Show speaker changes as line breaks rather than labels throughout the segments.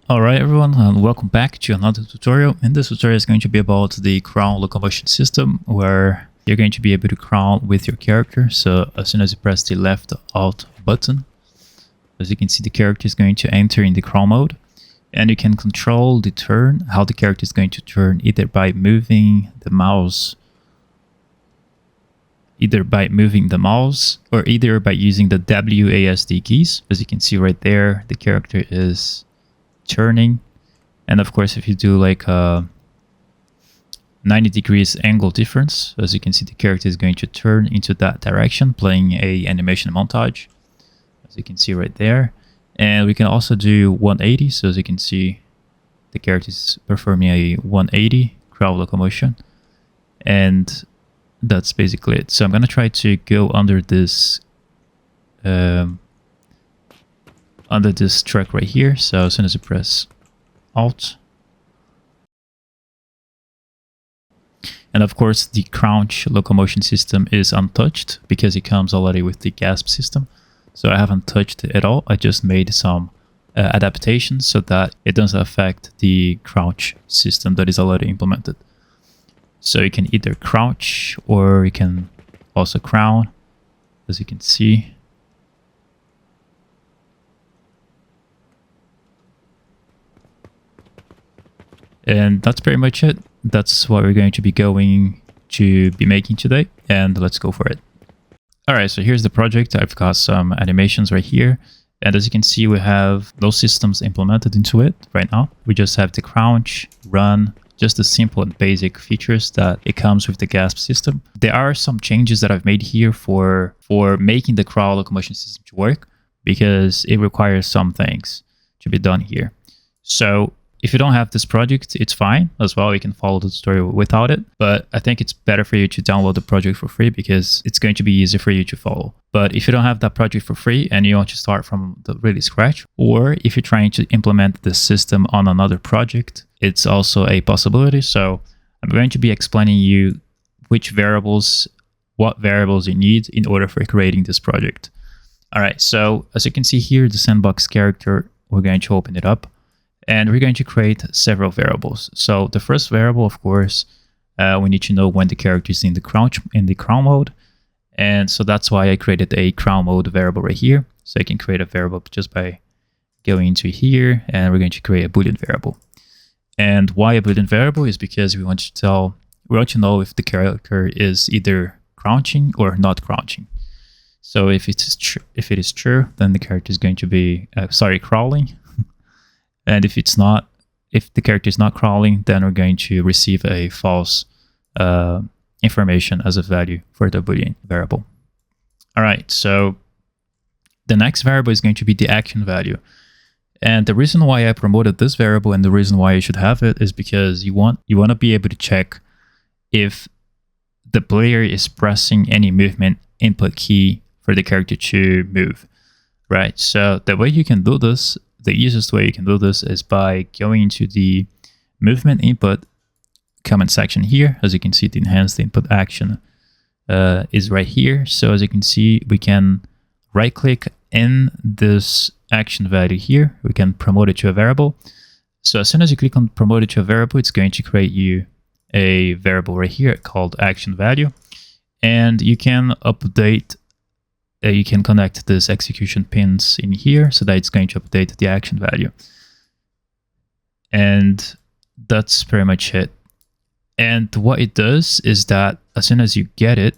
Alright everyone, and welcome back to another tutorial. In this tutorial is going to be about the crown locomotion system, where you're going to be able to crown with your character. So as soon as you press the left alt button, as you can see, the character is going to enter in the crown mode, and you can control the turn, how the character is going to turn, either by moving the mouse or either by using the WASD keys. As you can see right there, the character is turning, and of course if you do like a 90 degrees angle difference, as you can see, the character is going to turn into that direction, playing a animation montage, as you can see right there. And we can also do 180, so as you can see, the character is performing a 180 crown locomotion, and that's basically it. So I'm gonna try to go under this track right here. So as soon as you press Alt, and of course the crouch locomotion system is untouched because it comes already with the gasp system. So I haven't touched it at all. I just made some adaptations so that it doesn't affect the crouch system that is already implemented. So you can either crouch or you can also crown, as you can see. And that's pretty much it. That's what we're going to be making today, and let's go for it. Alright, so here's the project. I've got some animations right here, and as you can see, we have those systems implemented into it right now. We just have the crouch, run, just the simple and basic features that it comes with the gasp system. There are some changes that I've made here for making the crown locomotion system to work, because it requires some things to be done here. So if you don't have this project, it's fine as well. You can follow the tutorial without it, but I think it's better for you to download the project for free because it's going to be easier for you to follow. But if you don't have that project for free and you want to start from the really scratch, or if you're trying to implement the system on another project, it's also a possibility. So I'm going to be explaining you what variables you need in order for creating this project. All right, so as you can see here, the Sandbox character, we're going to open it up. And we're going to create several variables. So the first variable, of course, we need to know when the character is in the crown mode. And so that's why I created a crown mode variable right here. So I can create a variable just by going into here, and we're going to create a Boolean variable. And why a Boolean variable is because we want to know if the character is either crouching or not crouching. So if it is true, then the character is going to be crawling. And if the character is not crawling, then we're going to receive a false information as a value for the Boolean variable. All right, so the next variable is going to be the action value. And the reason why I promoted this variable and the reason why you should have it is because you want to be able to check if the player is pressing any movement input key for the character to move, right? So the way you can do this, the easiest way you can do this is by going into the movement input comment section here. As you can see, the enhanced input action is right here. So as you can see, we can right click in this action value here. We can promote it to a variable. So as soon as you click on promote it to a variable, it's going to create you a variable right here called action value. And you can update you can connect this execution pins in here so that it's going to update the action value. And that's pretty much it. And what it does is that as soon as you get it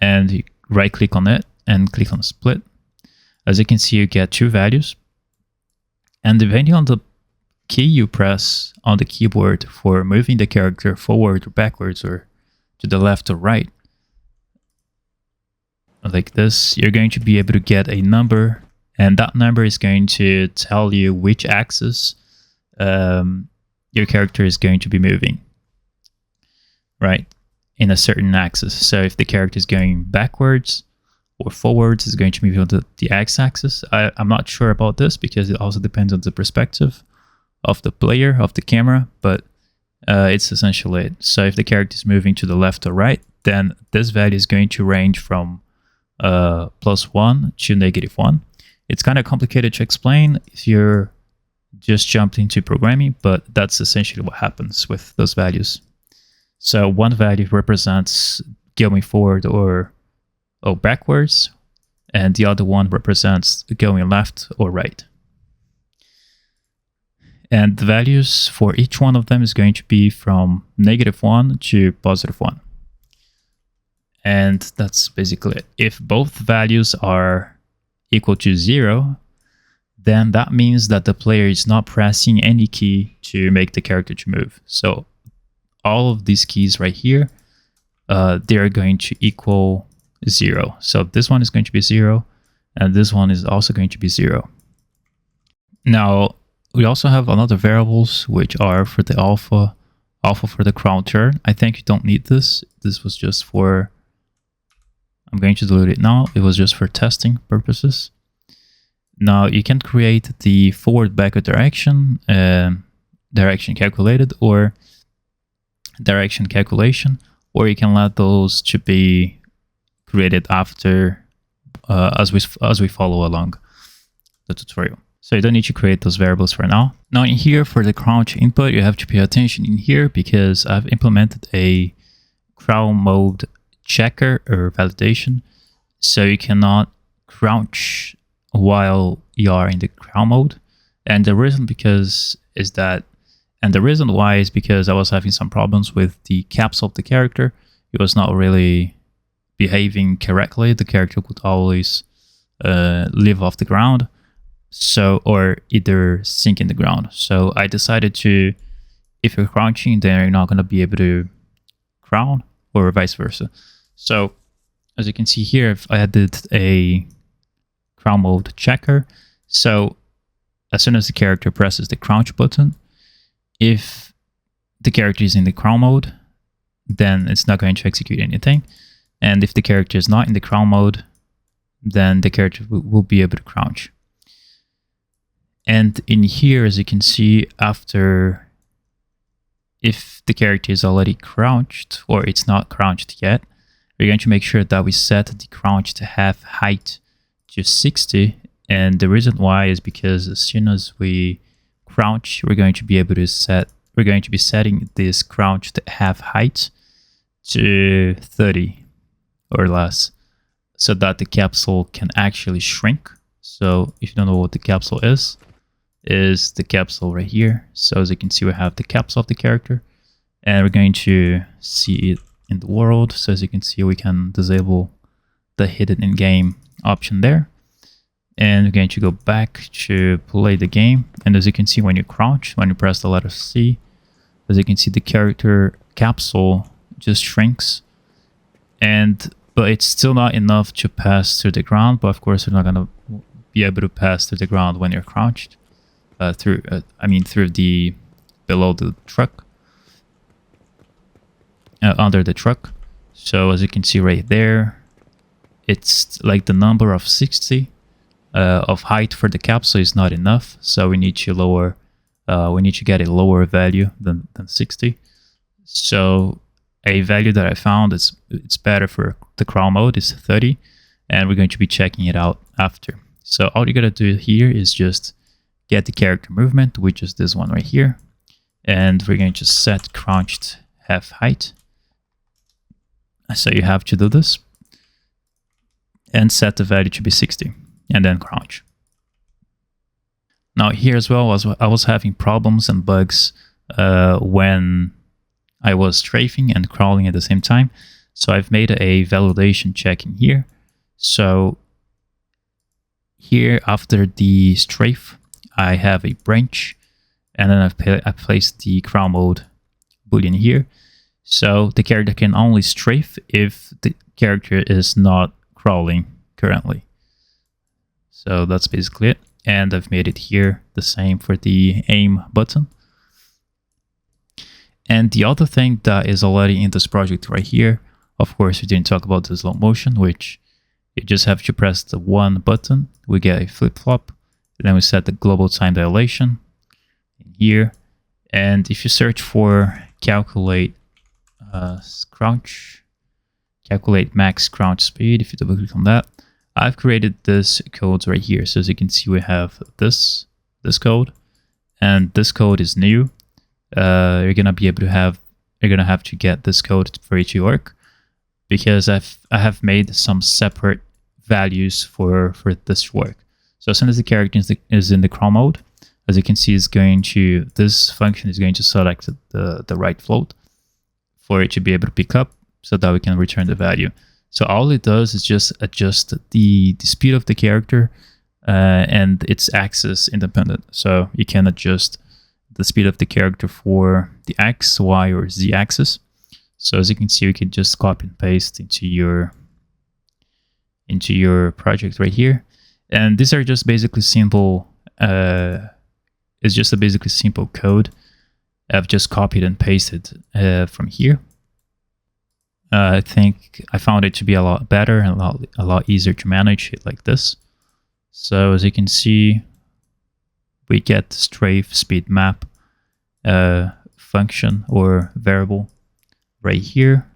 and you right click on it and click on split, as you can see, you get two values. And depending on the key you press on the keyboard for moving the character forward or backwards or to the left or right, like this, you're going to be able to get a number, and that number is going to tell you which axis your character is going to be moving, right, in a certain axis. So if the character is going backwards or forwards, it's going to move on the x-axis. I'm not sure about this because it also depends on the perspective of the player, of the camera, but it's essentially it. So if the character is moving to the left or right, then this value is going to range from +1 to -1. It's kind of complicated to explain. If you're just jumped into programming, but that's essentially what happens with those values. So one value represents going forward or backwards, and the other one represents going left or right. And the values for each one of them is going to be from -1 to +1. And that's basically it. If both values are equal to 0, then that means that the player is not pressing any key to make the character to move. So all of these keys right here, they're going to equal 0. So this one is going to be 0, and this one is also going to be 0. Now, we also have another variables, which are for the alpha for the crown turn. I think you don't need this. This was just for, I'm going to delete it now. It was just for testing purposes. Now you can create the forward backward direction, direction calculated, or direction calculation, or you can let those to be created after as we follow along the tutorial. So you don't need to create those variables for now. Now in here for the crouch input, you have to pay attention in here because I've implemented a crown mode checker or validation. So you cannot crouch while you are in the crown mode. And the reason why is because I was having some problems with the capsule of the character. It was not really behaving correctly. The character could always live off the ground, or either sink in the ground. So I decided to, if you're crouching, then you're not going to be able to crown, or vice versa. So as you can see here, I added a crown mode checker. So as soon as the character presses the crouch button, if the character is in the crown mode, then it's not going to execute anything. And if the character is not in the crown mode, then the character will be able to crouch. And in here, as you can see, if the character is already crouched or it's not crouched yet, we're going to make sure that we set the crouch to half height to 60. And the reason why is because as soon as we crouch, we're going to be setting this crouch to half height to 30 or less, so that the capsule can actually shrink. So if you don't know what the capsule is the capsule right here. So as you can see, we have the capsule of the character, and we're going to see it in the world. So as you can see, we can disable the hidden in-game option there. And we're going to go back to play the game. And as you can see, when you crouch, when you press the letter C, as you can see, the character capsule just shrinks. But it's still not enough to pass through the ground. But of course, you're not going to be able to pass through the ground when you're crouched. Through the below the truck, under the truck. So as you can see right there, it's like the number of 60 of height for the capsule is not enough. So we need to lower, we need to get a lower value than 60. So a value that I found it's better for the crown mode is 30, and we're going to be checking it out after. So all you gotta do here is just get the character movement, which is this one right here. And we're going to set crouched half height. So you have to do this. And set the value to be 60. And then crouch. Now here as well, I was having problems and bugs when I was strafing and crawling at the same time. So I've made a validation check in here. So here after the strafe, I have a branch, and then I've placed the crown mode boolean here. So the character can only strafe if the character is not crawling currently. So that's basically it. And I've made it here the same for the aim button. And the other thing that is already in this project right here, of course, we didn't talk about the slow motion, which you just have to press the one button. We get a flip-flop. Then we set the global time dilation in here. And if you search for calculate max crouch speed, if you double click on that, I've created this code right here. So as you can see, we have this code, and this code is new. You're gonna have to get this code for it to work, because I have made some separate values for this work. So as soon as the character is in the crawl mode, as you can see, this function is going to select the right float for it to be able to pick up, so that we can return the value. So all it does is just adjust the speed of the character and its axis independent. So you can adjust the speed of the character for the X, Y, or Z axis. So as you can see, you can just copy and paste into your project right here. And these are just basically simple, it's just a basically simple code. I've just copied and pasted from here. I think I found it to be a lot better and a lot easier to manage it like this. So as you can see, we get strafe speed map function or variable right here.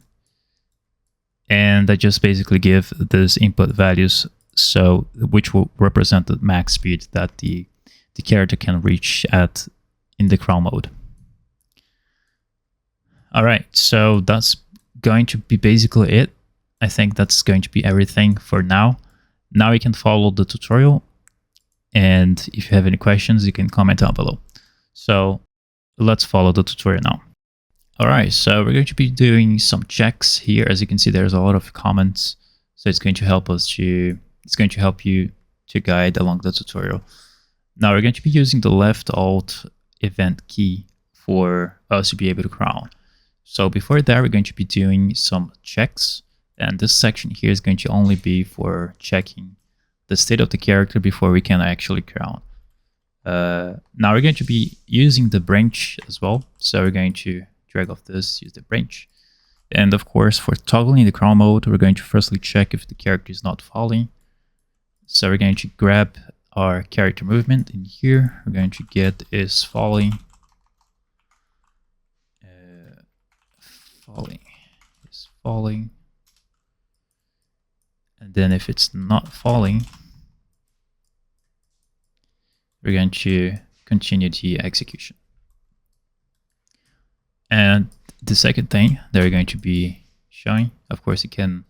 And I just basically give this input values, so which will represent the max speed that the character can reach at in the crawl mode. All right, so that's going to be basically it. I think that's going to be everything for now. Now you can follow the tutorial, and if you have any questions, you can comment down below. So let's follow the tutorial now. All right, so we're going to be doing some checks here. As you can see, there's a lot of comments, so it's going to help you to guide along the tutorial. Now we're going to be using the left alt event key for us to be able to crawl. So before that, we're going to be doing some checks, and this section here is going to only be for checking the state of the character before we can actually crawl. Now we're going to be using the branch as well, so we're going to drag off this, use the branch. And of course, for toggling the crawl mode, we're going to firstly check if the character is not falling. So we're going to grab our character movement in here. We're going to get is falling. Falling. And then if it's not falling, we're going to continue the execution. And the second thing that we're going to be showing, of course, you can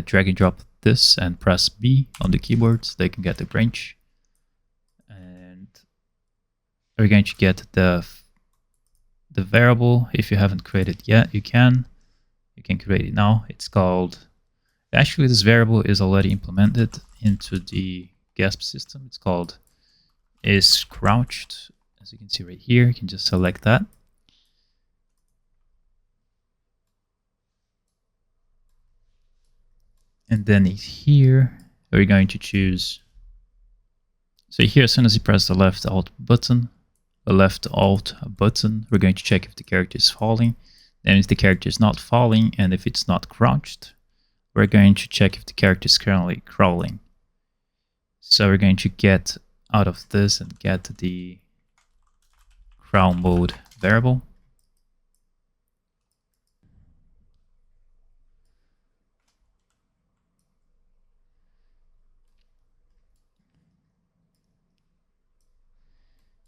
drag and drop this and press B on the keyboard so they can get the branch. And we're going to get the variable. If you haven't created yet, you can create it now. It's called, actually this variable is already implemented into the GASP system. It's called is crouched. As you can see right here, you can just select that. And then here, we're going to choose, so here, as soon as you press the left alt button, we're going to check if the character is falling. And if the character is not falling, and if it's not crouched, we're going to check if the character is currently crawling. So we're going to get out of this and get the crawl mode variable.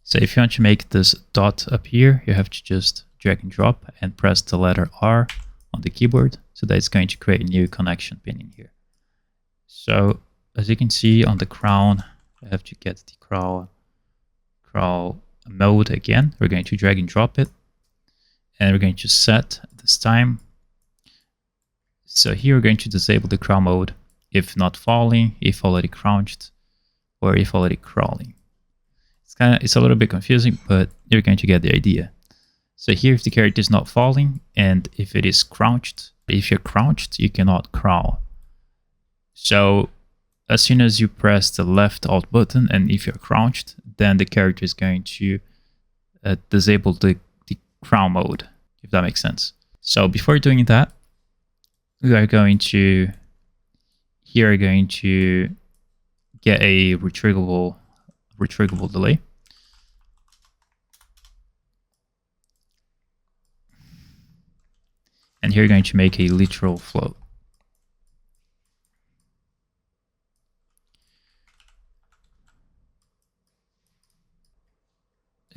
So if you want to make this dot appear, you have to just drag and drop and press the letter R on the keyboard, so that it's going to create a new connection pin in here. So as you can see on the crown, I have to get the crawl mode again. We're going to drag and drop it, and we're going to set this time. So here we're going to disable the crawl mode if not falling, if already crouched, or if already crawling. It's a little bit confusing, but you're going to get the idea. So here, if the character is not falling, and if it is crouched, if you're crouched, you cannot crawl. So as soon as you press the left alt button, and if you're crouched, then the character is going to disable the crawl mode, if that makes sense. So before doing that, we are going to get a retrievable delay. And here you're going to make a literal float.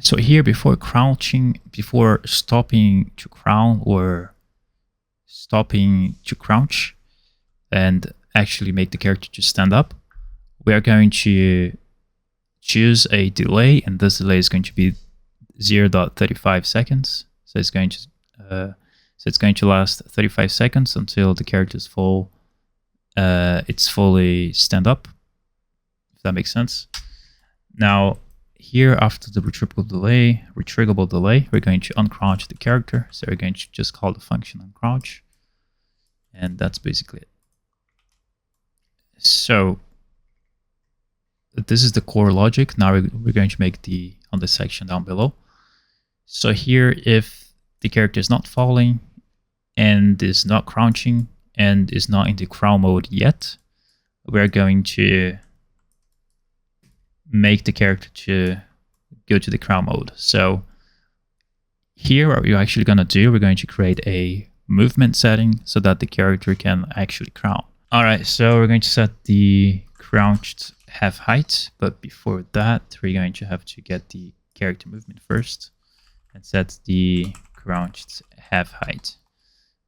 So here, before crouching, before stopping to crown or stopping to crouch and actually make the character to stand up, we are going to choose a delay, and this delay is going to be 0.35 seconds. So it's going to last 35 seconds until the character is it's fully stand up, if that makes sense. Now here, after the retriggable delay, we're going to uncrouch the character. So we're going to just call the function uncrouch, and that's basically it. So this is the core logic. Now we're going to make on the section down below. So here, if the character is not falling and is not crouching and is not in the crown mode yet, we're going to make the character to go to the crown mode. So here, what we're actually going to do, we're going to create a movement setting so that the character can actually crown. All right, so we're going to set the crouched half height, but before that, we're going to have to get the character movement first and set the crouched half height.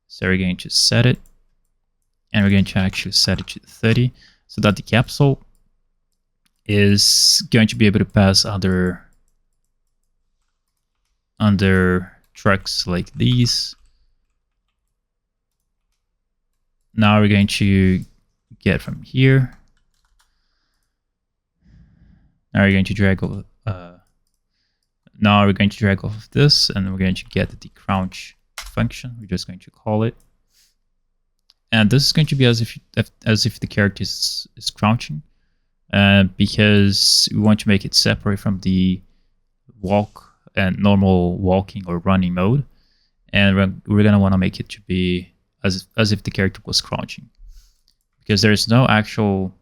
So we're going to set it, and we're going to actually set it to 30 so that the capsule is going to be able to pass under trucks like these. Now we're going to get from here. Now we're going to drag over. Now we're going to drag off of this, and we're going to get the crouch function. We're just going to call it, and this is going to be as if the character is crouching, because we want to make it separate from the walk and normal walking or running mode, and we're gonna want to make it to be as if the character was crouching, because there is no actual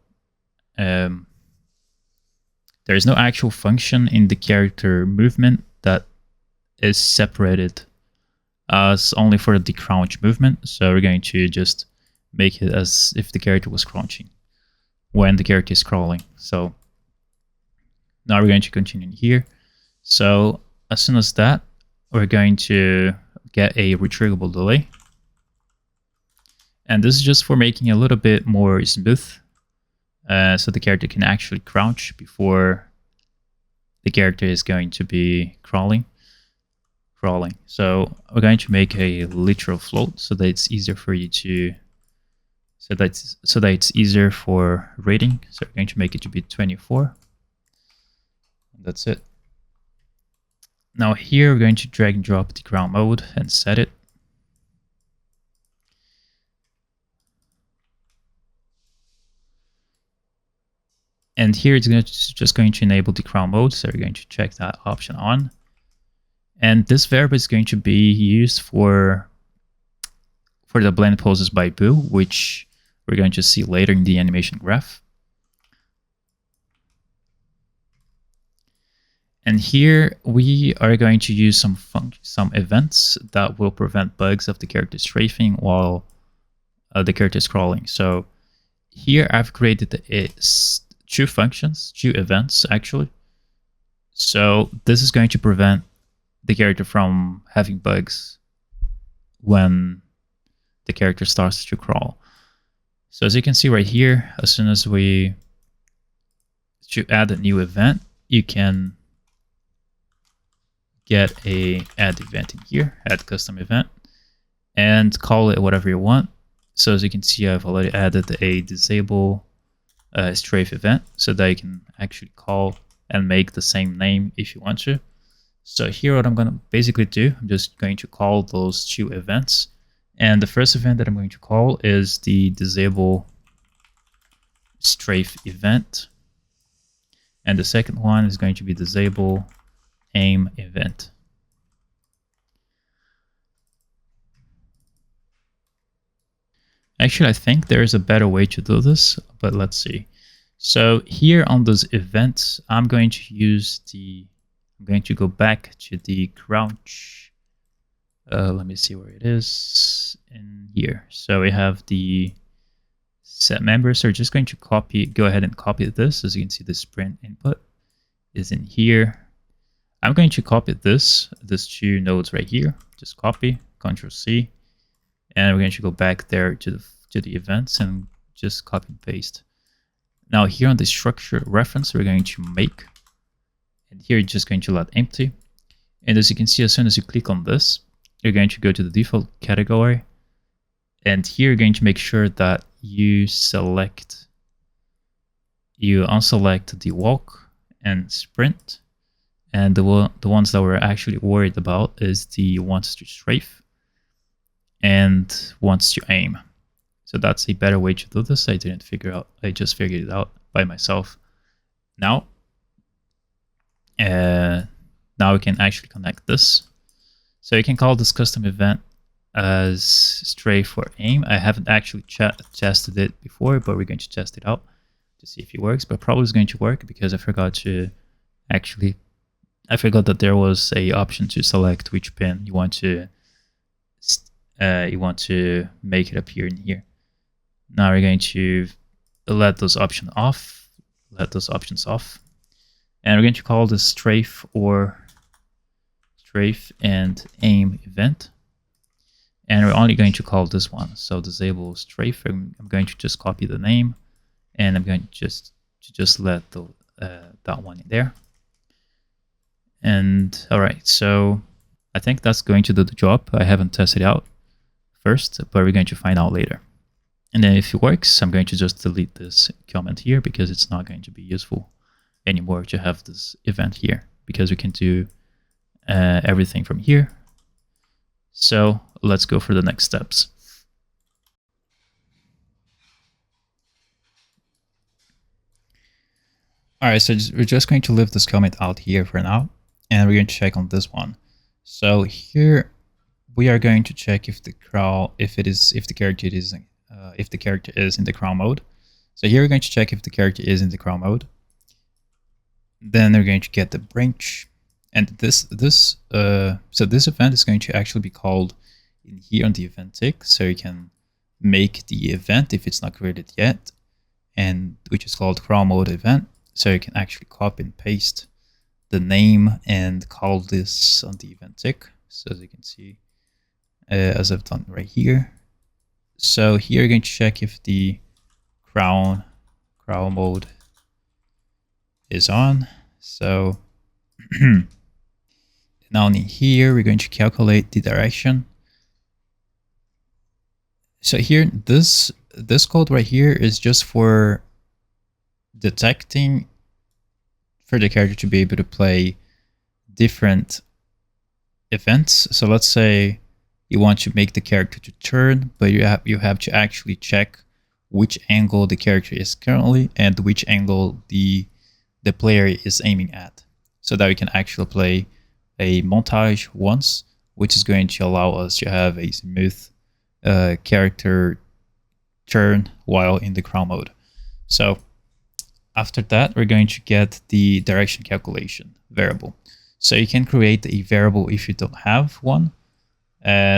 function in the character movement that is separated as only for the crouch movement. So we're going to just make it as if the character was crouching when the character is crawling. So now we're going to continue here. So as soon as that, we're going to get a retriggable delay. And this is just for making it a little bit more smooth, so the character can actually crouch before the character is going to be crawling. So we're going to make a literal float so that it's easier for you to, so that it's easier for rating. So we're going to make it to be 24. That's it. Now here we're going to drag and drop the ground mode and set it. And here it's just going to enable the crown mode, so we're going to check that option on. And this variable is going to be used for the blend poses by Boo, which we're going to see later in the animation graph. And here we are going to use some events that will prevent bugs of the character strafing while the character is crawling. So here I've created two functions, two events actually. So this is going to prevent the character from having bugs when the character starts to crawl. So as you can see right here, as soon as to add a new event, you can get a add event in here, add custom event, and call it whatever you want. So as you can see, I've already added a disable strafe event so that you can actually call and make the same name if you want to. So here what I'm going to basically do, I'm just going to call those two events. And the first event that I'm going to call is the disable strafe event. And the second one is going to be disable aim event. Actually, I think there is a better way to do this, but let's see. So here on those events, I'm going to go back to the crouch. Let me see where it is in here. So we have the set members. So we're just going to go ahead and copy this. As you can see, the sprint input is in here. I'm going to copy these two nodes right here. Just copy, Control C, and we're going to go back there to the events and just copy and paste. Now here on the structure reference, we're going to make, and here you're just going to let empty. And as you can see, as soon as you click on this, you're going to go to the default category. And here you're going to make sure that you unselect the walk and sprint. And the ones that we're actually worried about is the wants to strafe and wants to aim. So that's a better way to do this. I didn't figure out, I just figured it out by myself. Now we can actually connect this. So you can call this custom event as strafe or aim. I haven't actually tested it before, but we're going to test it out to see if it works. But probably it's going to work because I forgot that there was a option to select which pin you want to make it appear in here. Now we're going to let those options off, and we're going to call this strafe and aim event, and we're only going to call this one. So disable strafe. I'm going to just copy the name, and I'm going to just let that one in there. And all right, so I think that's going to do the job. I haven't tested it out first, but we're going to find out later. And then if it works, I'm going to just delete this comment here because it's not going to be useful anymore to have this event here, because we can do everything from here. So let's go for the next steps. All right, so we're just going to leave this comment out here for now, and we're going to check on this one. So here we are going to check if the character is in the crawl mode. So here we're going to check if the character is in the crawl mode. Then they're going to get the branch, and this event is going to actually be called in here on the event tick. So you can make the event if it's not created yet, and which is called crawl mode event. So you can actually copy and paste the name and call this on the event tick. So as you can see, as I've done right here. So here you're going to check if the crawl mode is on. So now in here, we're going to calculate the direction. So here, this code right here is just for detecting for the character to be able to play different events. So let's say you want to make the character to turn, but you have to actually check which angle the character is currently and which angle the player is aiming at, so that we can actually play a montage once, which is going to allow us to have a smooth character turn while in the crawl mode. So after that, we're going to get the direction calculation variable. So you can create a variable if you don't have one.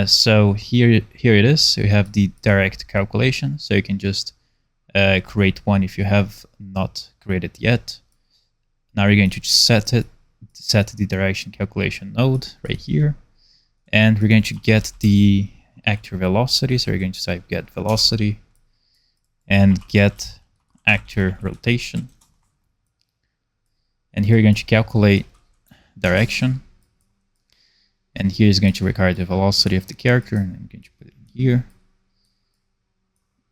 So here it is. So you have the direct calculation. So you can just create one if you have not created yet. Now we're going to set the direction calculation node right here, and we're going to get the actor velocity. So we're going to type get velocity and get actor rotation. And here you're going to calculate direction. And here is going to require the velocity of the character, and I'm going to put it in here.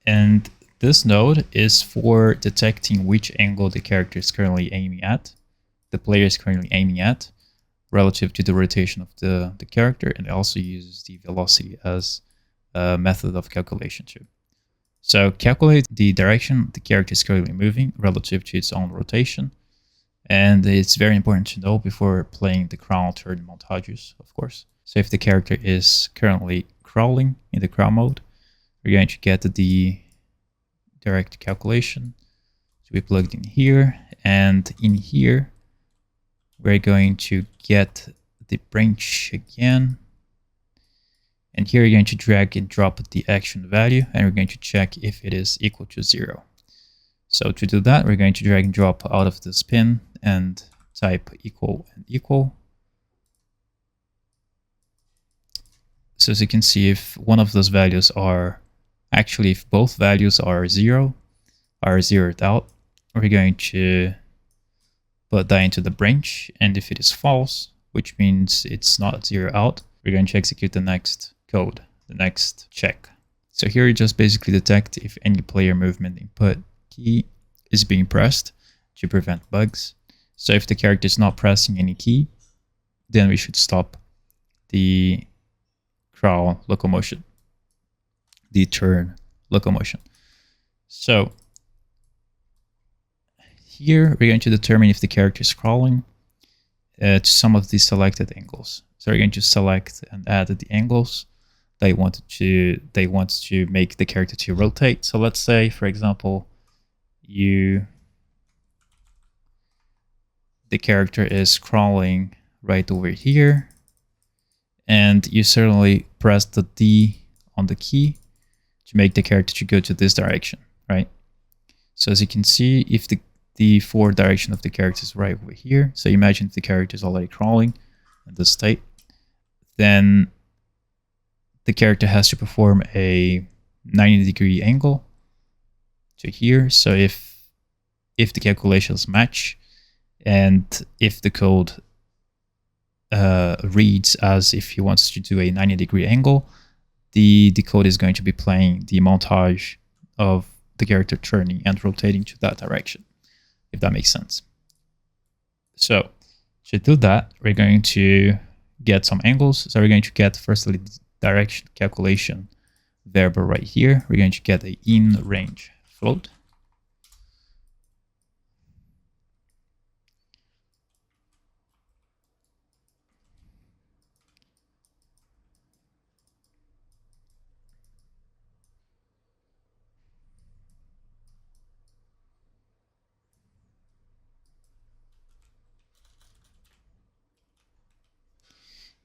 And this node is for detecting which angle the character is currently aiming at, the player is currently aiming at, relative to the rotation of the character, and it also uses the velocity as a method of calculation too. So calculate the direction the character is currently moving relative to its own rotation. And it's very important to know before playing the crawl turn montages, of course. So if the character is currently crawling in the crawl mode, we're going to get the direct calculation to be plugged in here. And in here, we're going to get the branch again. And here you're going to drag and drop the action value, and we're going to check if it is equal to 0. So to do that, we're going to drag and drop out of this pin and type equal and equal. So as you can see, if one of those values are, actually if both values are zeroed out, we're going to put that into the branch. And if it is false, which means it's not zero out, we're going to execute the next code, the next check. So here you just basically detect if any player movement input key is being pressed to prevent bugs. So if the character is not pressing any key, then we should stop the crawl locomotion, the turn locomotion. So here we're going to determine if the character is crawling to some of the selected angles. So we're going to select and add the angles they want to make the character to rotate. So let's say, for example, the character is crawling right over here, and you certainly press the D on the key to make the character to go to this direction, right? So as you can see, if the forward direction of the character is right over here, so imagine if the character is already crawling in this state, then the character has to perform a 90-degree angle to here. So if the calculations match, and if the code reads as if he wants to do a 90-degree angle, the code is going to be playing the montage of the character turning and rotating to that direction, if that makes sense. So to do that, we're going to get some angles. So we're going to get firstly the direction calculation variable right here. We're going to get a in range float.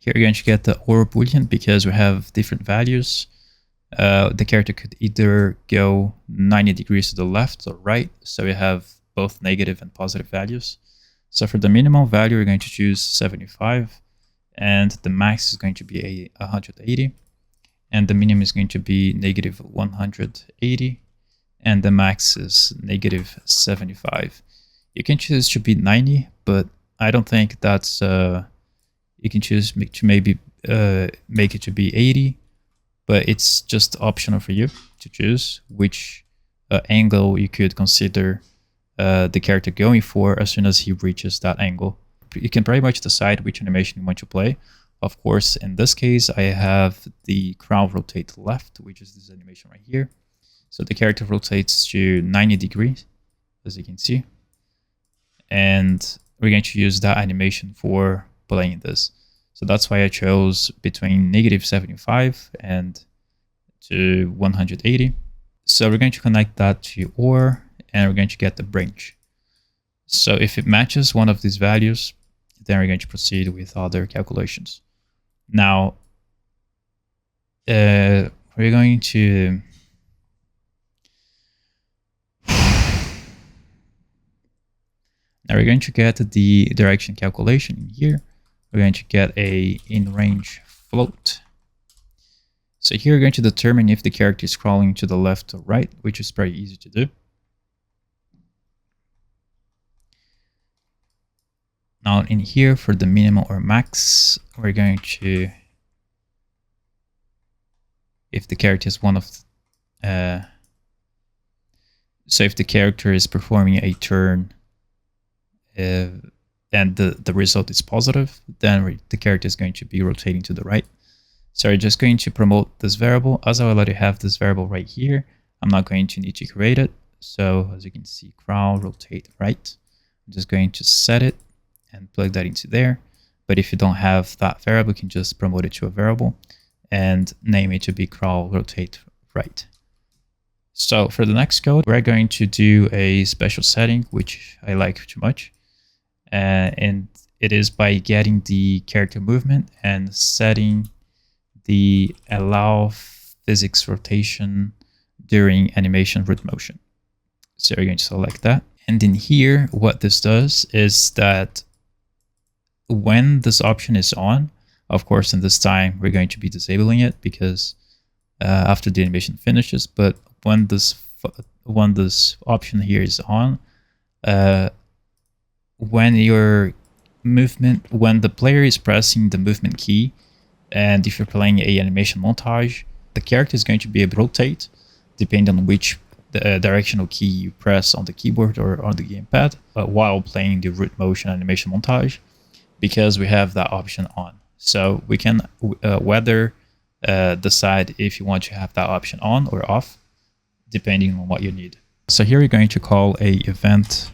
Here we're going to get the or boolean because we have different values. The character could either go 90 degrees to the left or right, so we have both negative and positive values. So for the minimum value, we're going to choose 75, and the max is going to be 180, and the minimum is going to be negative 180, and the max is negative 75. You can choose to be 90, but I don't think that's you can choose to maybe make it to be 80, but it's just optional for you to choose which angle you could consider the character going for as soon as he reaches that angle. You can pretty much decide which animation you want to play. Of course, in this case, I have the crown rotate left, which is this animation right here. So the character rotates to 90 degrees, as you can see. And we're going to use that animation for playing this. So that's why I chose between negative 75 and to 180. So we're going to connect that to OR, and we're going to get the branch. So if it matches one of these values, then we're going to proceed with other calculations. Now, we're going to get the direction calculation in here. We're going to get a in-range float. So here we're going to determine if the character is crawling to the left or right, which is pretty easy to do. Now in here for the minimum or max, we're going to, if the character is one of, so if the character is performing a turn and the result is positive, then the character is going to be rotating to the right. So we're just going to promote this variable. As I already have this variable right here, I'm not going to need to create it. So as you can see, crown rotate right. I'm just going to set it and plug that into there. But if you don't have that variable, you can just promote it to a variable and name it to be crown rotate right. So for the next code, we're going to do a special setting, which I like too much. And it is by getting the character movement and setting the allow physics rotation during animation root motion. So we're going to select that. And in here, what this does is that when this option is on, Of course, in this time, we're going to be disabling it because after the animation finishes, but when this option here is on, when the player is pressing the movement key, and if you're playing a animation montage, the character is going to be able to rotate depending on which directional key you press on the keyboard or on the gamepad while playing the root motion animation montage, because we have that option on. So we can whether decide if you want to have that option on or off, depending on what you need. So here you're going to call a event.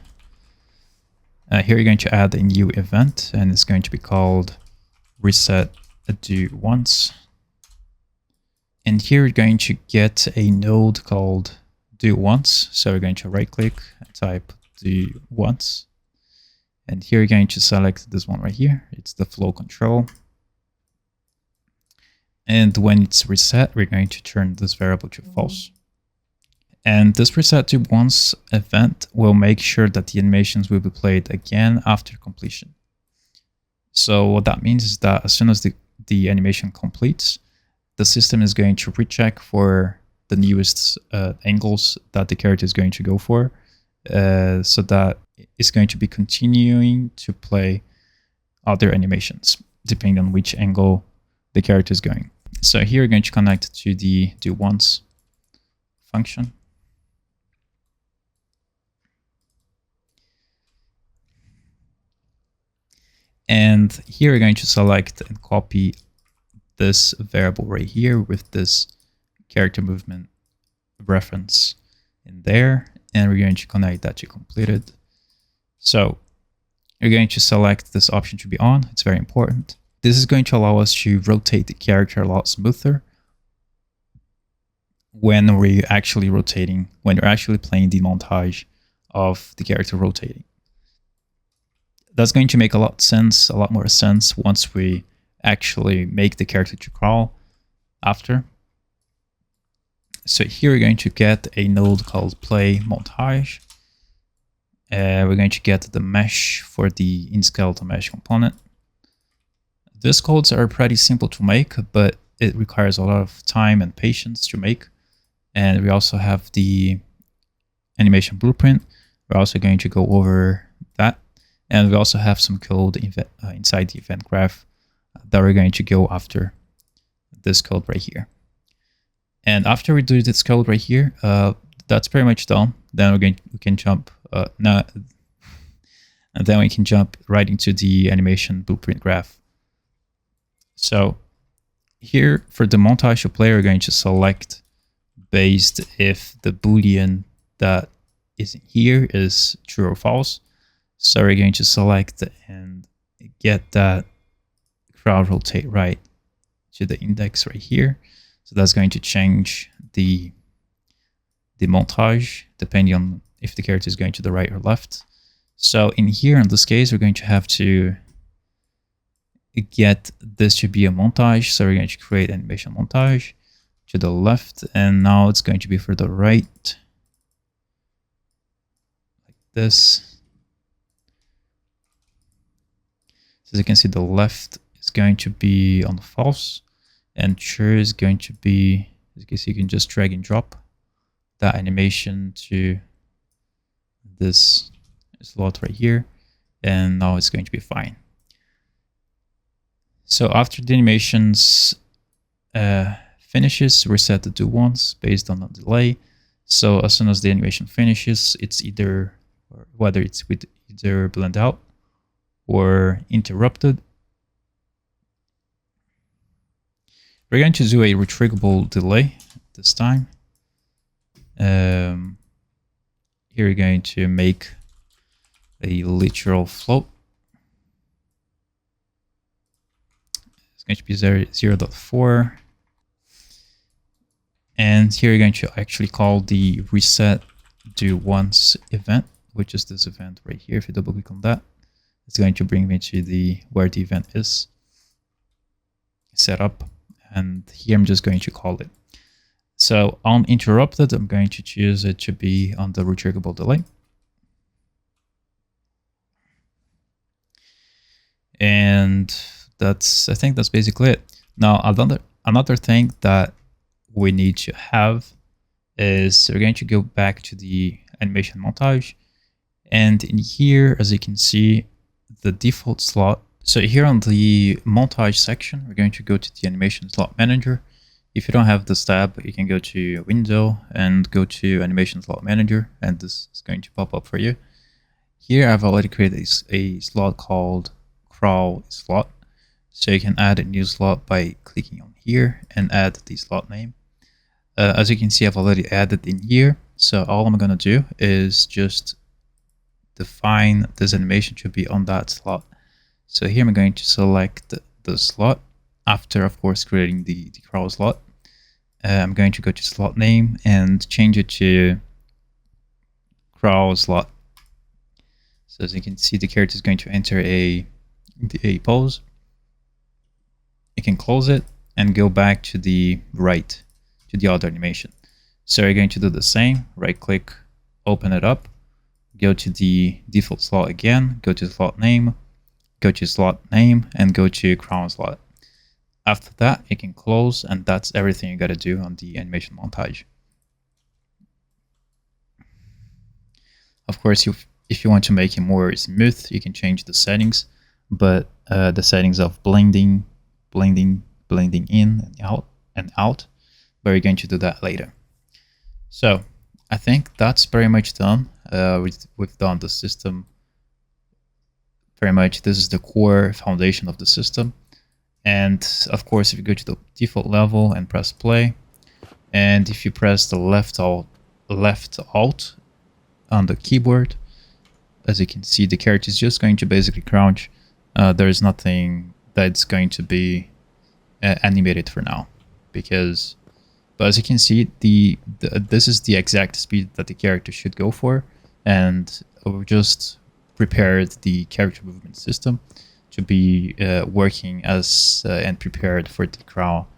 Here you're going to add a new event, and it's going to be called reset do once. And here you're going to get a node called do once. So we're going to right click and type do once. And here you're going to select this one right here. It's the flow control. And when it's reset, we're going to turn this variable to false. And this reset to once event will make sure that the animations will be played again after completion. So what that means is that as soon as the animation completes, the system is going to recheck for the newest angles that the character is going to go for, so that it's going to be continuing to play other animations, depending on which angle the character is going. So here we're going to connect to the do once function. And here we're going to select and copy this variable right here with this character movement reference in there, and we're going to connect that to completed. So you're going to select this option to be on. It's very important. This is going to allow us to rotate the character a lot smoother when we're actually rotating, when you're actually playing the montage of the character rotating. That's going to make a lot more sense once we actually make the character to crawl after. So here we're going to get a node called play montage. We're going to get the mesh for the in-skeleton mesh component. These codes are pretty simple to make, but it requires a lot of time and patience to make. And we also have the animation blueprint. We're also going to go over that. And we also have some code inside the event graph that we're going to go after this code right here. And after we do this code right here, that's pretty much done. Then we can jump and then we can jump right into the animation blueprint graph. So here for the montage player, we're going to select based if the boolean that is here is true or false. So we're going to select and get that crowd rotate right to the index right here. So that's going to change the montage depending on if the character is going to the right or left. So in here, in this case, we're going to have to get this to be a montage. So we're going to create animation montage to the left, and now it's going to be for the right, like this. So as you can see, the left is going to be on false, and true is going to be, as you can see, you can just drag and drop that animation to this slot right here, and now it's going to be fine. So after the animations finishes, reset the do once based on the delay. So as soon as the animation finishes, it's either, or whether it's with either blend out or interrupted. We're going to do a retriggable delay this time. Here we're going to make a literal float. It's going to be 0.4. And here you're going to actually call the reset do once event, which is this event right here. If you double click on that, it's going to bring me to the where the event is set up. And here I'm just going to call it. So on interrupted, I'm going to choose it to be on the retriggable delay. And I think that's basically it. Now, another thing that we need to have is we're going to go back to the animation montage. And in here, as you can see, the default slot. So here on the montage section, we're going to go to the animation slot manager. If you don't have this tab, you can go to Window and go to Animation Slot Manager, and this is going to pop up for you. Here I've already created a slot called Crawl Slot. So you can add a new slot by clicking on here and add the slot name. As you can see, I've already added in here. So all I'm going to do is just define this animation to be on that slot. So here I'm going to select the slot after, of course, creating the crawl slot. I'm going to go to slot name and change it to crawl slot. So as you can see, the character is going to enter a pose. You can close it and go back to the right, to the other animation. So you're going to do the same, right click, open it up, go to the default slot again, go to slot name, and go to crawl slot. After that, you can close, and that's everything you got to do on the animation montage. Of course, if you want to make it more smooth, you can change the settings, but the settings of blending in and out, but we're going to do that later. So I think that's pretty much done. We've done the system. Pretty much, this is the core foundation of the system. And of course, if you go to the default level and press play, and if you press the left alt on the keyboard, as you can see, the character is just going to basically crouch. There is nothing that's going to be animated for now, but as you can see, this is the exact speed that the character should go for, and we just prepared the character movement system to be working as and prepared for the crawl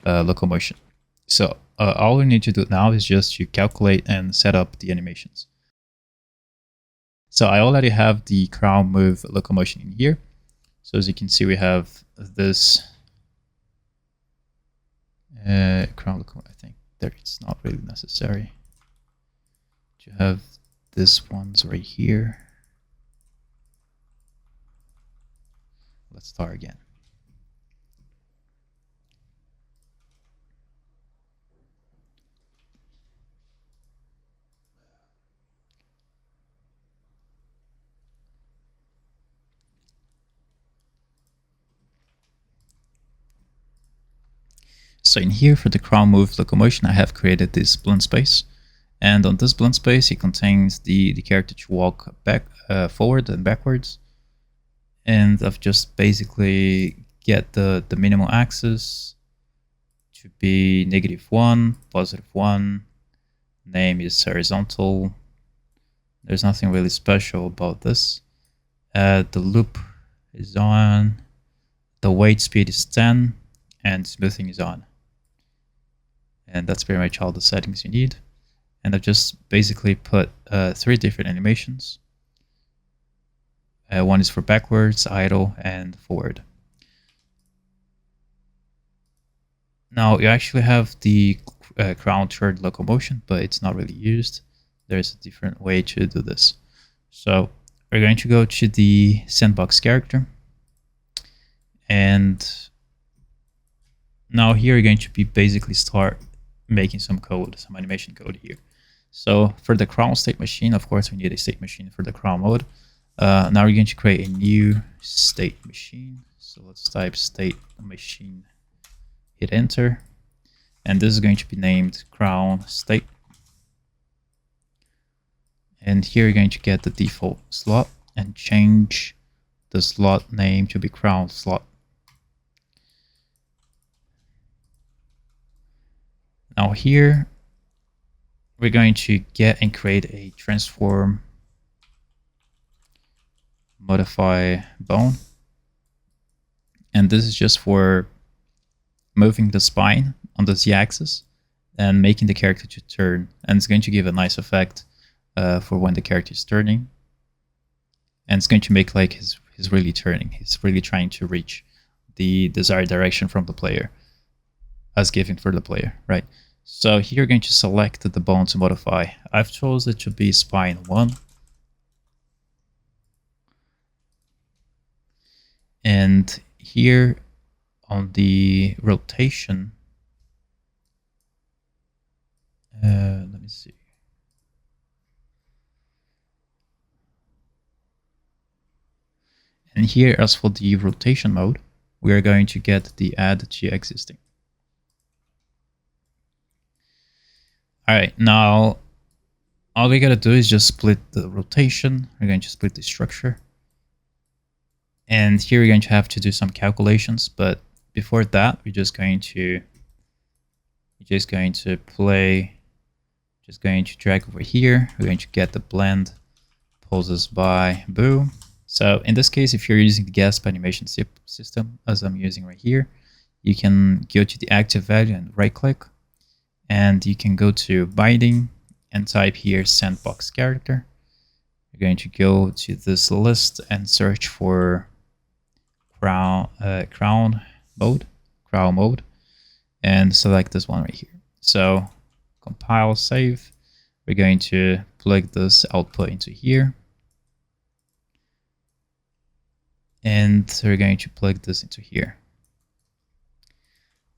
locomotion. So all we need to do now is just to calculate and set up the animations. So I already have the crawl move locomotion in here. So as you can see, we have this crawl locomotion. I think there it's not really necessary to have this ones right here. Let's start again. So in here for the crawl move locomotion, I have created this Blendspace, and on this Blendspace it contains the character to walk back, forward and backwards. And I've just basically get the minimal axis to be -1, +1. Name is horizontal. There's nothing really special about this. The loop is on. The weight speed is 10, and smoothing is on. And that's pretty much all the settings you need. And I've just basically put 3 different animations. One is for backwards, idle, and forward. Now you actually have the ground turn locomotion, but it's not really used. There's a different way to do this. So we're going to go to the Sandbox character, and now here you're going to be basically start making some code, some animation code here. So for the crawl state machine, of course, we need a state machine for the crawl mode. Now we're going to create a new state machine. So let's type state machine, hit enter, and this is going to be named crawl state. And here you're going to get the default slot and change the slot name to be crawl slot. Now here we're going to get and create a transform modify bone, and this is just for moving the spine on the z-axis and making the character to turn, and it's going to give a nice effect for when the character is turning, and it's going to make like he's really turning, he's really trying to reach the desired direction from the player as given for the player, right? So here you're going to select the bone to modify. I've chosen it to be spine 1. And here on the rotation, let me see. And here, as for the rotation mode, we are going to get the add to existing. All right, now all we gotta do is just split the rotation. We're going to split the structure. And here we're going to have to do some calculations, but before that, we're just going to drag over here. We're going to get the blend poses by boom. So in this case, if you're using the gasp animation system, as I'm using right here, you can go to the active value and right click, and you can go to binding and type here Sandbox character. You're going to go to this list and search for crown mode, and select this one right here. So compile, save. We're going to plug this output into here. And we're going to plug this into here.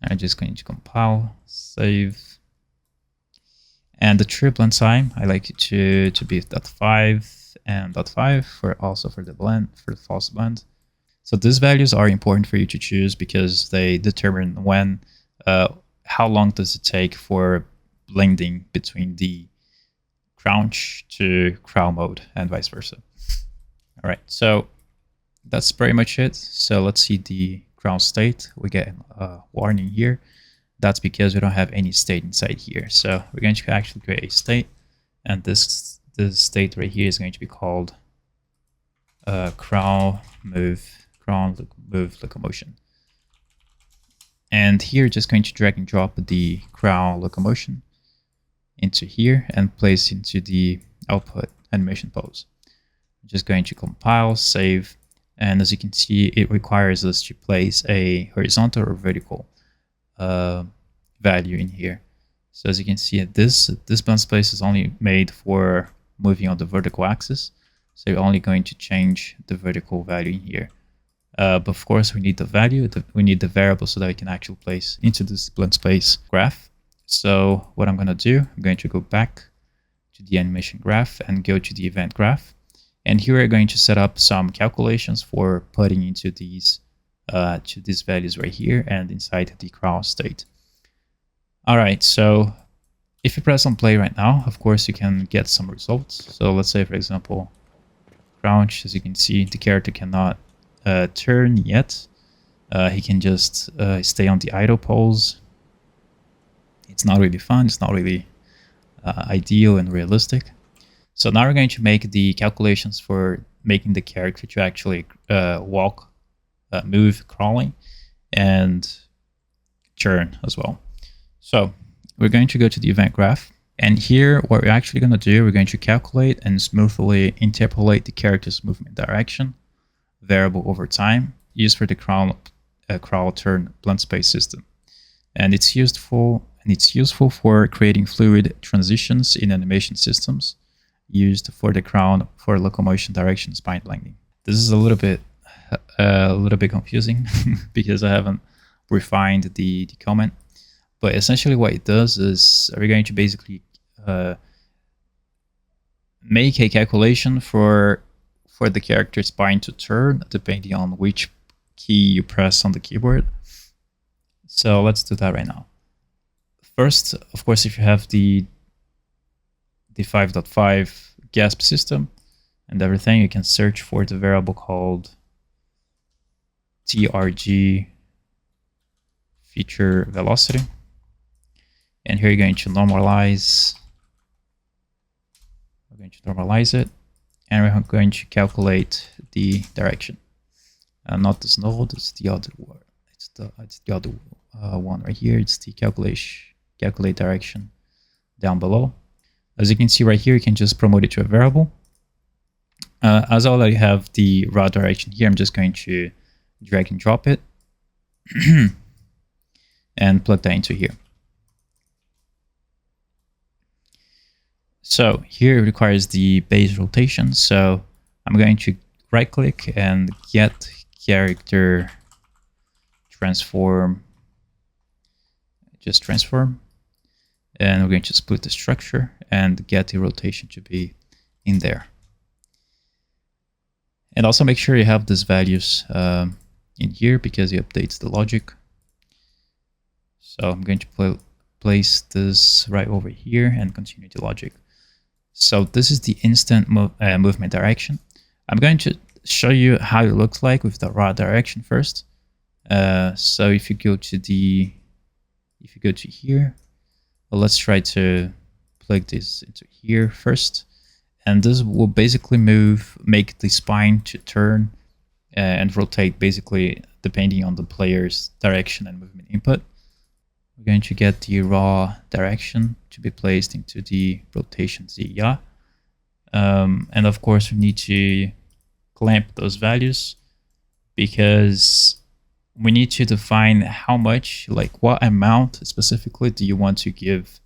I'm just going to compile, save. And the true blend time, I like it to be .5 and .5 for the blend, for the false blend. So these values are important for you to choose because they determine when, how long does it take for blending between the crouch to crown mode and vice versa. All right, so that's pretty much it. So let's see the crown state. We get a warning here. That's because we don't have any state inside here. So we're going to actually create a state, and this state right here is going to be called crown move locomotion. And here, just going to drag and drop the crown locomotion into here and place into the output animation pose. I'm just going to compile, save, and as you can see, it requires us to place a horizontal or vertical value in here. So as you can see, this Blendspace is only made for moving on the vertical axis. So you're only going to change the vertical value in here. But of course, we need the value, we need the variable so that we can actually place into this Blendspace graph. So what I'm going to do, I'm going to go back to the animation graph and go to the event graph. And here we're going to set up some calculations for putting into these values right here and inside the crown state. All right, so if you press on play right now, of course, you can get some results. So let's say, for example, crouch, as you can see, the character cannot turn yet. He can just stay on the idle pose. It's not really fun. It's not really ideal and realistic. So now we're going to make the calculations for making the character to actually walk, move, crawling, and turn as well. So we're going to go to the event graph. And here, what we're actually going to do, we're going to calculate and smoothly interpolate the character's movement direction variable over time used for the crawl turn Blendspace system. And it's useful for creating fluid transitions in animation systems used for the crown for locomotion direction spine blending. This is a little bit confusing because I haven't refined the comment. But essentially what it does is we're going to basically make a calculation for the character spine to turn depending on which key you press on the keyboard. So let's do that right now. First, of course, if you have the 5.5 gasp system and everything, you can search for the variable called TRG feature velocity. And here you're going to normalize. We're going to normalize it, and we're going to calculate the direction. Not this node, it's the other one. It's the other one right here. It's the calculate direction down below. As you can see right here, you can just promote it to a variable. As I already have the raw direction here, I'm just going to drag and drop it and plug that into here. So here it requires the base rotation. So I'm going to right click and get character transform, just transform. And we're going to split the structure and get the rotation to be in there. And also make sure you have these values in here because it updates the logic. So I'm going to place this right over here and continue the logic. So this is the instant movement direction. I'm going to show you how it looks like with the raw direction first. So if you go to here, well, let's try to plug this into here first. And this will basically make the spine to turn and rotate basically depending on the player's direction and movement input. We're going to get the raw direction to be placed into the rotation ZIA. And of course, we need to clamp those values because we need to define how much, like what amount specifically do you want to give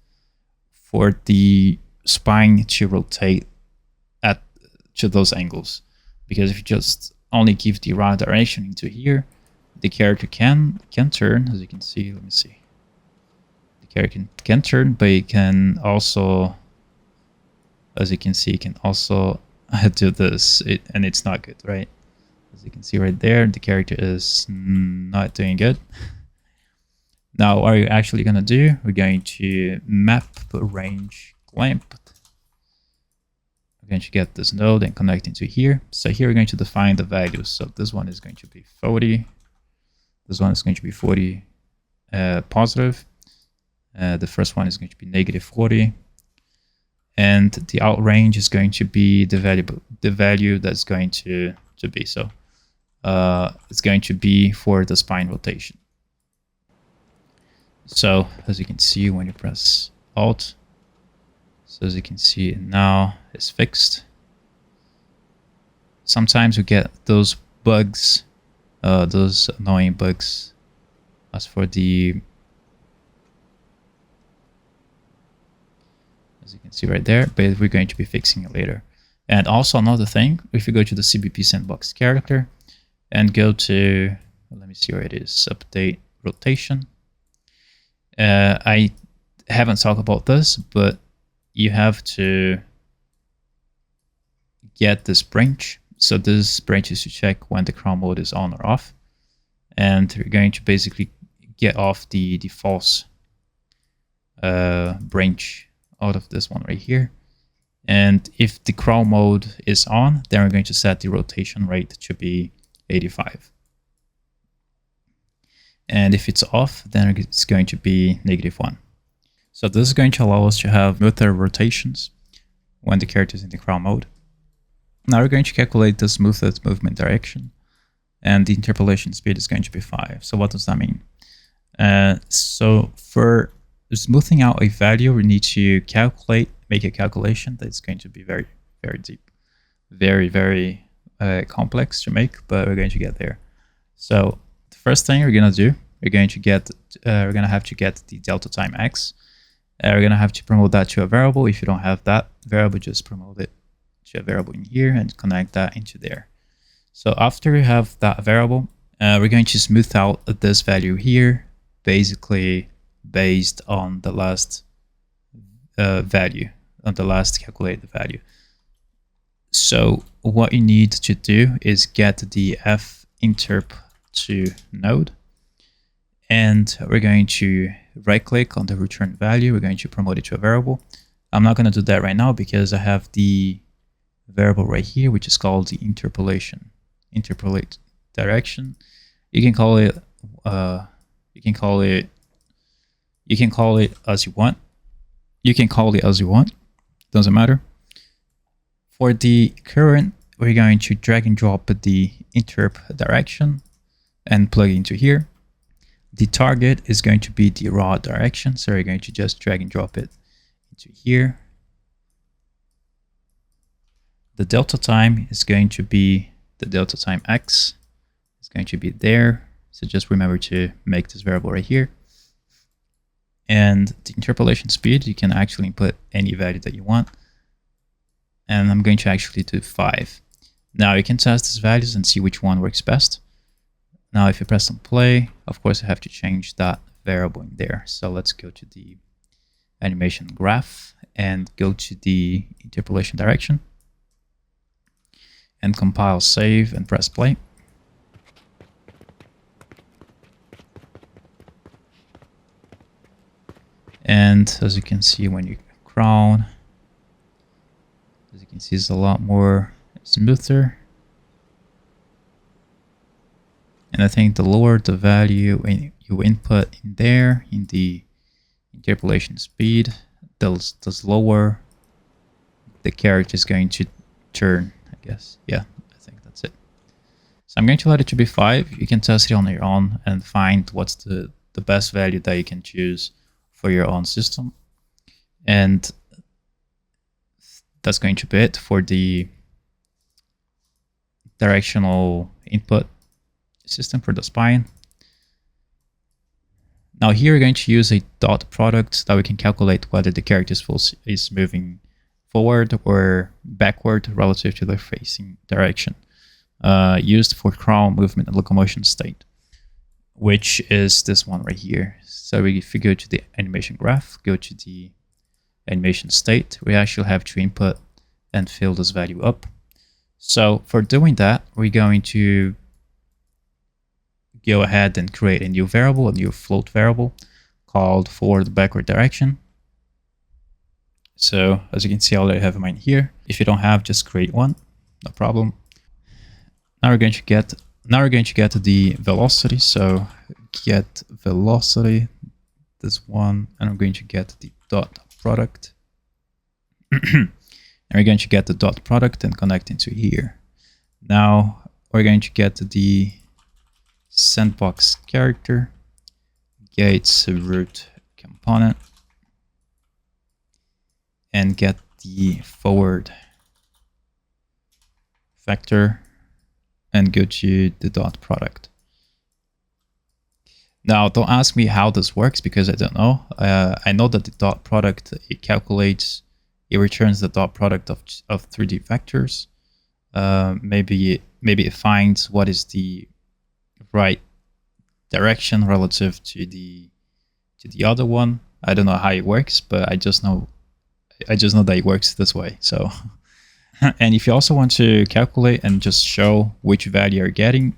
for the spine to rotate to those angles. Because if you just only give the raw direction into here, the character can turn, as you can see. Let me see. The character can turn, but it can also, as you can see, it can also do this, and it's not good, right? As you can see right there, the character is not doing good. Now, what are you actually going to do? We're going to map range clamp. We're going to get this node and connect into here. So here we're going to define the values. So this one is going to be 40. This one is going to be 40 positive. The first one is going to be negative 40. And the out range is going to be the value that's going to be. So it's going to be for the spine rotation. So as you can see when you press Alt, so as you can see now it's fixed. Sometimes we get those bugs, those annoying bugs as for the, as you can see right there, but we're going to be fixing it later. And also another thing, if you go to the CBP Sandbox character and go to, let me see where it is, update rotation. I haven't talked about this, but you have to get this branch. So this branch is to check when the crawl mode is on or off. And we're going to basically get off the false branch out of this one right here. And if the crawl mode is on, then we're going to set the rotation rate to be 85. And if it's off, then it's going to be -1. So this is going to allow us to have smoother rotations when the character is in the crawl mode. Now we're going to calculate the smoothest movement direction, and the interpolation speed is going to be 5. So what does that mean? So for smoothing out a value, we need to make a calculation that's going to be very, very deep, very, very complex to make, but we're going to get there. So the first thing we're going to do, we're going to have to get the delta time x. We're going to have to promote that to a variable. If you don't have that variable, just promote it to a variable in here and connect that into there. So after we have that variable, we're going to smooth out this value here, basically based on the last value, on the last calculated value. So what you need to do is get the f_interp_to node, and we're going to right click on the return value. We're going to promote it to a variable. I'm not going to do that right now because I have the variable right here, which is called the interpolate direction. You can call it as you want. You can call it as you want. Doesn't matter. For the current, we're going to drag and drop the interp direction and plug it into here. The target is going to be the raw direction, so we're going to just drag and drop it into here. The delta time is going to be the delta time x. It's going to be there. So just remember to make this variable right here. And the interpolation speed, you can actually input any value that you want. And I'm going to actually do 5. Now you can test these values and see which one works best. Now if you press on play, of course I have to change that variable in there. So let's go to the animation graph and go to the interpolation direction and compile, save, and press play. And as you can see, when you crown, as you can see, it's a lot more smoother. And I think the lower the value you input in there in the interpolation speed, the lower the character is going to turn, I guess. Yeah, I think that's it. So I'm going to let it to be 5. You can test it on your own and find what's the best value that you can choose for your own system. And that's going to be it for the directional input system for the spine. Now here we're going to use a dot product that we can calculate whether the character is moving forward or backward relative to the facing direction, used for crown movement and locomotion state, which is this one right here. So if we go to the animation graph, go to the animation state, we actually have to input and fill this value up. So for doing that, we're going to go ahead and create a new variable, a new float variable called forward backward direction. So as you can see, I already have mine here. If you don't have, just create one, no problem. Now we're going to get the velocity. So get velocity, this one, and I'm going to get the dot product. And we're going to get the dot product and connect into here. Now we're going to get the Sandbox character, gates root component, and get the forward vector and go to the dot product. Now don't ask me how this works because I don't know. I know that the dot product, it returns the dot product of 3D vectors. Maybe it finds what is the right direction relative to the other one. I don't know how it works, but I just know that it works this way. So and if you also want to calculate and just show which value you're getting,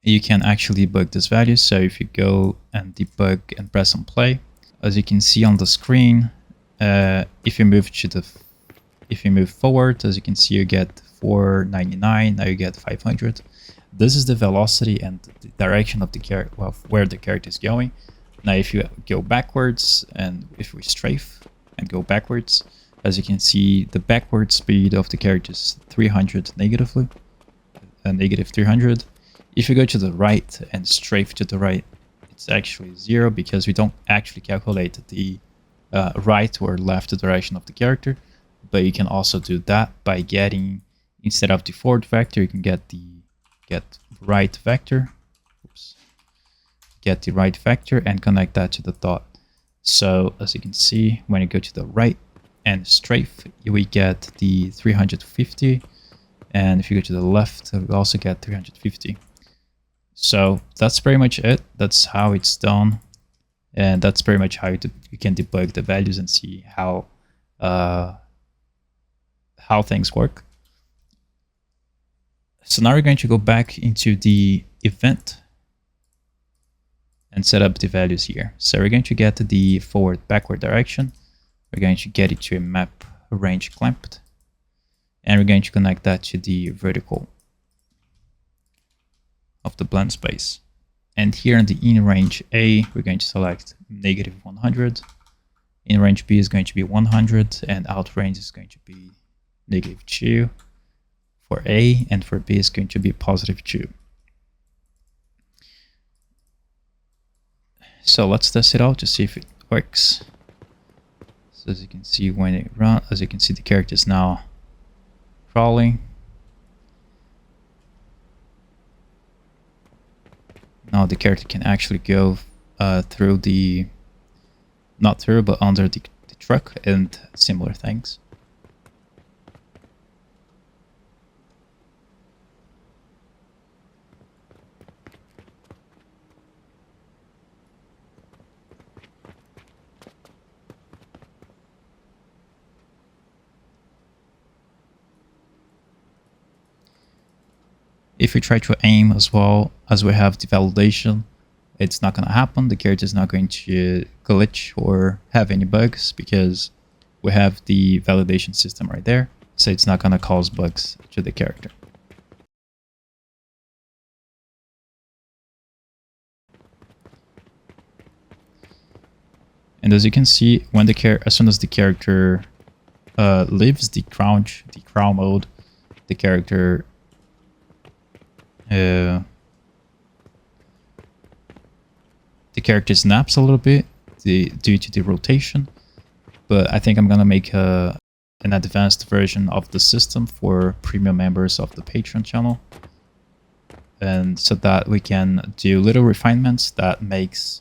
you can actually debug this value. So if you go and debug and press on play, as you can see on the screen, if you move forward, as you can see, you get 499. Now you get 500. This is the velocity and the direction of the character, well, where the character is going. Now if you go backwards, and if we strafe and go backwards, as you can see, the backward speed of the character is 300 negatively, negative 300. If you go to the right and strafe to the right, it's actually 0 because we don't actually calculate the right or left direction of the character. But you can also do that by getting, instead of the forward vector, you can get right vector. Oops. Get the right vector and connect that to the dot. So as you can see, when you go to the right and strafe, we get the 350, and if you go to the left, we also get 350. So that's pretty much it. That's how it's done, and that's pretty much how you can debug the values and see how things work. So now we're going to go back into the event and set up the values here. So we're going to get the forward backward direction. We're going to get it to a map range clamped, and we're going to connect that to the vertical of the blend space. And here in the in range A, we're going to select negative 100. In range B is going to be 100, and out range is going to be negative 2 for A, and for B is going to be positive 2. So let's test it out to see if it works. So as you can see, when it runs, as you can see, the character is now crawling. now the character can actually go through the, not through, but under the truck and similar things. If we try to aim as well as we have the validation, it's not going to happen. The character is not going to glitch or have any bugs because we have the validation system right there. So it's not going to cause bugs to the character. And as you can see, when as soon as the character leaves the crawl mode, the character snaps a little bit due to the rotation, but I think I'm gonna make an advanced version of the system for premium members of the Patreon channel, and so that we can do little refinements that makes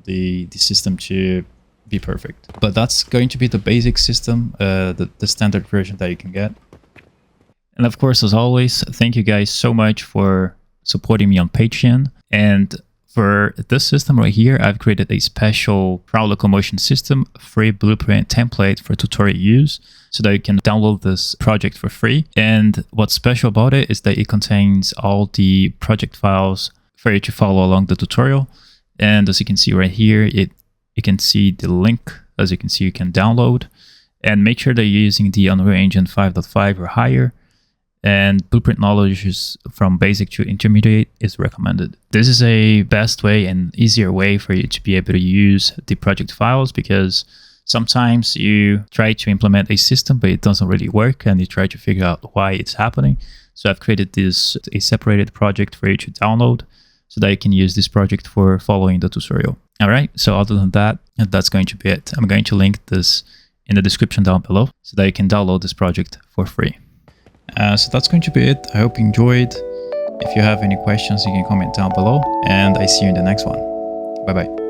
the system to be perfect. But that's going to be the basic system, the standard version that you can get. And of course, as always, thank you guys so much for supporting me on Patreon. And for this system right here, I've created a special crowd locomotion system, free blueprint template for tutorial use, so that you can download this project for free. And what's special about it is that it contains all the project files for you to follow along the tutorial. And as you can see right here, you can see the link. As you can see, you can download, and make sure that you're using the Unreal Engine 5.5 or higher. And blueprint knowledge is from basic to intermediate is recommended. This is a best way and easier way for you to be able to use the project files, because sometimes you try to implement a system but it doesn't really work and you try to figure out why it's happening. So I've created a separated project for you to download so that you can use this project for following the tutorial. All right, so other than that, that's going to be it. I'm going to link this in the description down below so that you can download this project for free. So that's going to be it. I hope you enjoyed. If you have any questions, you can comment down below, and I see you in the next one. Bye bye.